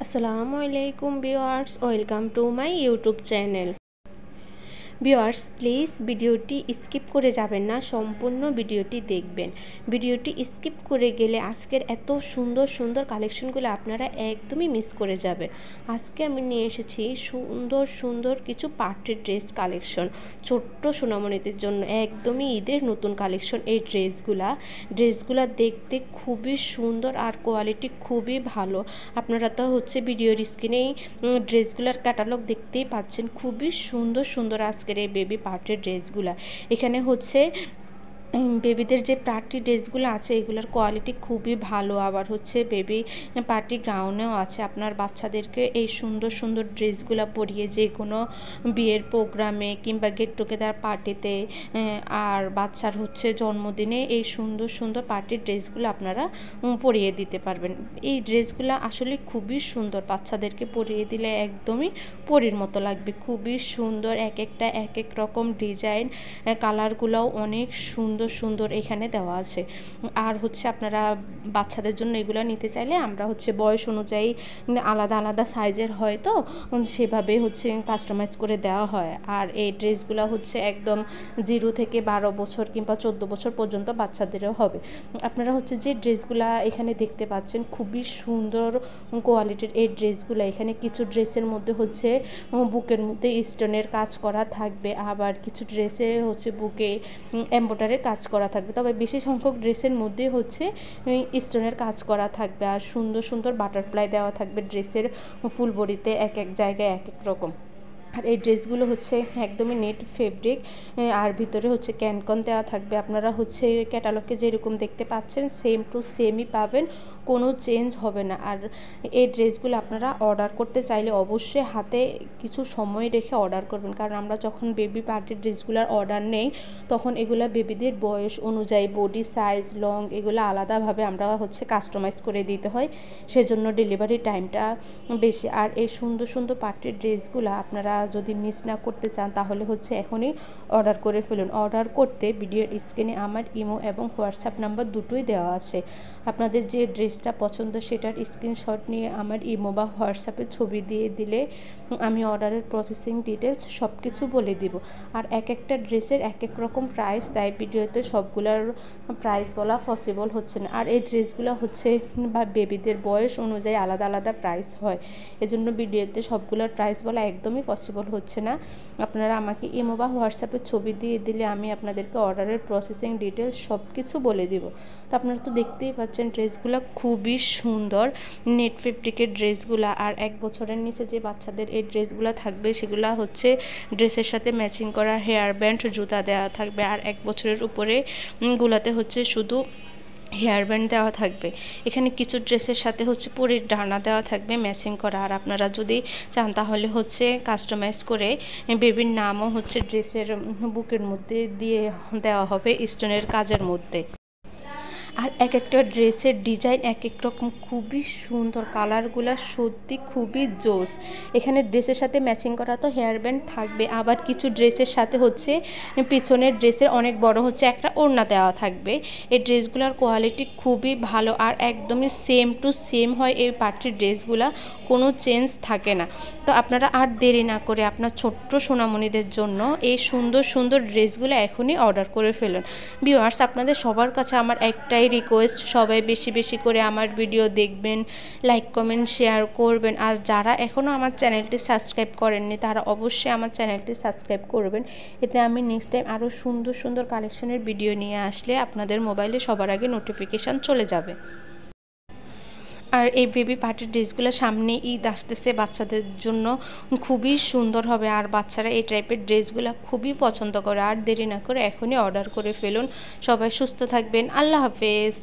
আসসালামু আলাইকুম viewers, welcome to my YouTube channel. Viewers, please ভিডিওটি স্কিপ করে যাবেন না, সম্পূর্ণ ভিডিওটি দেখবেন। ভিডিওটি স্কিপ করে গেলে আজকের এত সুন্দর সুন্দর কালেকশনগুলো আপনারা একদমই মিস করে যাবেন। আজকে আমি নিয়ে এসেছি সুন্দর সুন্দর কিছু পার্টি ড্রেস কালেকশন, ছোট্ট সোনামণিদের জন্য একদমই ঈদের নতুন কালেকশন। এই ড্রেসগুলা দেখতে খুবই সুন্দর আর কোয়ালিটি খুবই ভালো। আপনারা তো ভিডিওর স্ক্রিনেই ড্রেসগুলার ক্যাটালগ দেখতেই পাচ্ছেন। খুবই সুন্দর সুন্দর আজকের এই বেবি পার্টির ড্রেসগুলা। এখানে বেবিদের যে পার্টি ড্রেসগুলো আছে এগুলোর কোয়ালিটি খুবই ভালো। আবার বেবি পার্টি গাউনেও আছে। আপনার বাচ্চাদেরকে এই সুন্দর সুন্দর ড্রেসগুলো পরিয়ে যে কোনো বিয়ের প্রোগ্রামে কিংবা গেট টুগেদার পার্টিতে আর বাচ্চার জন্মদিনে এই সুন্দর সুন্দর পার্টির ড্রেসগুলো আপনারা পরিয়ে দিতে পারবেন। এই ড্রেসগুলো আসলে খুবই সুন্দর, বাচ্চাদেরকে পরিয়ে দিলে একদমই পরীর মতো লাগবে। খুবই সুন্দর, এক একটা এক এক রকম ডিজাইন, কালারগুলোও অনেক সুন্দর সুন্দর এখানে দেওয়া আছে। আর আপনারা বাচ্চাদের জন্য এগুলো নিতে চাইলে আমরা বয়স অনুযায়ী আলাদা আলাদা সাইজের হয়, তো সেভাবে কাস্টমাইজ করে দেওয়া হয়। আর এই ড্রেসগুলো একদম 0 থেকে 12 বছর কিংবা 14 বছর পর্যন্ত বাচ্চাদেরও হবে। আপনারা যে ড্রেসগুলো এখানে দেখতে পাচ্ছেন খুবই সুন্দর কোয়ালিটির এই ড্রেসগুলো। এখানে কিছু ড্রেসের মধ্যে বুকের মধ্যে স্টোনের কাজ করা থাকবে, আবার কিছু ড্রেসে বুকে এমব্রয়ডারির কাজ করা থাকবে। তবে বেশি সংখ্যক ড্রেসের মধ্যে স্টোনের কাজ করা থাকবে আর সুন্দর সুন্দর বাটারফ্লাই দেওয়া থাকবে ড্রেসের ফুল বডিতে, এক এক জায়গায় এক এক রকম। আর এই ড্রেসগুলো একদমই নেট ফেব্রিক আর ভিতরে ক্যানকন দেওয়া থাকবে। আপনারা ক্যাটালগে যেরকম দেখতে পাচ্ছেন সেম টু সেমই পাবেন, কোনো চেঞ্জ হবে না। আর এই ড্রেসগুলো আপনারা অর্ডার করতে চাইলে অবশ্যই হাতে কিছু সময় রেখে অর্ডার করবেন, কারণ আমরা যখন বেবি পার্টির ড্রেসগুলোর অর্ডার নেই তখন এগুলো বেবিদের বয়স অনুযায়ী বডি সাইজ লং এগুলো আলাদাভাবে আমরা কাস্টমাইজ করে দিতে হয়, সেজন্য ডেলিভারি টাইমটা বেশি। আর এই সুন্দর সুন্দর পার্টির ড্রেসগুলো আপনারা যদি মিস না করতে চান তাহলে এখনই অর্ডার করে ফেলুন। অর্ডার করতে ভিডিওর স্ক্রিনে আমার ইমো এবং হোয়াটসঅ্যাপ নাম্বার দুটোই দেওয়া আছে। আপনাদের যে ড্রেসটা পছন্দ সেটার স্ক্রিনশট নিয়ে আমার ইমো বা হোয়াটসঅ্যাপে ছবি দিয়ে দিলে আমি অর্ডারের প্রসেসিং ডিটেলস সব কিছু বলে দিব। আর এক একটা ড্রেসের এক এক রকম প্রাইস, তাই ভিডিওতে সবগুলোর প্রাইস বলা পসিবল হচ্ছে না। আর এই ড্রেসগুলো বা বেবিদের বয়স অনুযায়ী আলাদা আলাদা প্রাইস হয়, এজন্য ভিডিওতে সবগুলোর প্রাইস বলা একদমই পসিবল হচ্ছে না। আপনারা আমাকে ইমো বা হোয়াটসঅ্যাপে ছবি দিয়ে দিলে আমি আপনাদেরকে অর্ডারের প্রসেসিং ডিটেলস সব কিছু বলে দিব। তো আপনারা তো দেখতেই পাচ্ছেন ড্রেসগুলো খুবই সুন্দর, নেট ফেব্রিকের ড্রেসগুলো। আর 1 বছরের নিচে যে বাচ্চাদের এই ড্রেসগুলো থাকবে সেগুলো ড্রেসের সাথে ম্যাচিং করা হেয়ার ব্যান্ড জুতা দেওয়া থাকবে। আর 1 বছরের উপরে গুলাতে শুধু হেয়ার ব্যান্ড দেওয়া থাকবে। এখানে কিছু ড্রেসের সাথে পরীর ডানা দেওয়া থাকবে ম্যাচিং করা। আর আপনারা যদি চান তাহলে কাস্টমাইজ করে বেবির নামও ড্রেসের বুকের মধ্যে দিয়ে দেওয়া হবে স্টোনের কাজের মধ্যে। আর এক একটা ড্রেসের ডিজাইন এক এক রকম, খুবই সুন্দর, কালারগুলো সত্যি খুবই জোস। এখানে ড্রেসের সাথে ম্যাচিং করা তো হেয়ার ব্যান্ড থাকবে, আবার কিছু ড্রেসের সাথে পিছনের ড্রেসের অনেক বড় একটা ওড়না দেওয়া থাকবে। এই ড্রেসগুলোর কোয়ালিটি খুবই ভালো আর একদমই সেম টু সেম হয় এই পার্টির ড্রেসগুলো, কোনো চেঞ্জ থাকে না। তো আপনারা আর দেরি না করে আপনার ছোট্ট সোনামণিদের জন্য এই সুন্দর সুন্দর ড্রেসগুলো এখনই অর্ডার করে ফেলুন। ভিউয়ার্স, আপনাদের সবার কাছে আমার একটাই রিকোয়েস্ট, সবাই বেশি বেশি করে আমার ভিডিও দেখবেন, লাইক কমেন্ট শেয়ার করবেন। আর যারা এখনও আমার চ্যানেলটি সাবস্ক্রাইব করেননি তারা অবশ্যই আমার চ্যানেলটি সাবস্ক্রাইব করবেন, এতে আমি নেক্সট টাইম আরও সুন্দর সুন্দর কালেকশনের ভিডিও নিয়ে আসলে আপনাদের মোবাইলে সবার আগে নোটিফিকেশান চলে যাবে। আর এই বেবি পার্টির ড্রেসগুলো সামনে ঈদ আসতেছে, বাচ্চাদের জন্য খুবই সুন্দর হবে। আর বাচ্চারা এই টাইপের ড্রেসগুলো খুবই পছন্দ করে। আর দেরি না করে এখনই অর্ডার করে ফেলুন। সবাই সুস্থ থাকবেন। আল্লাহ হাফেজ।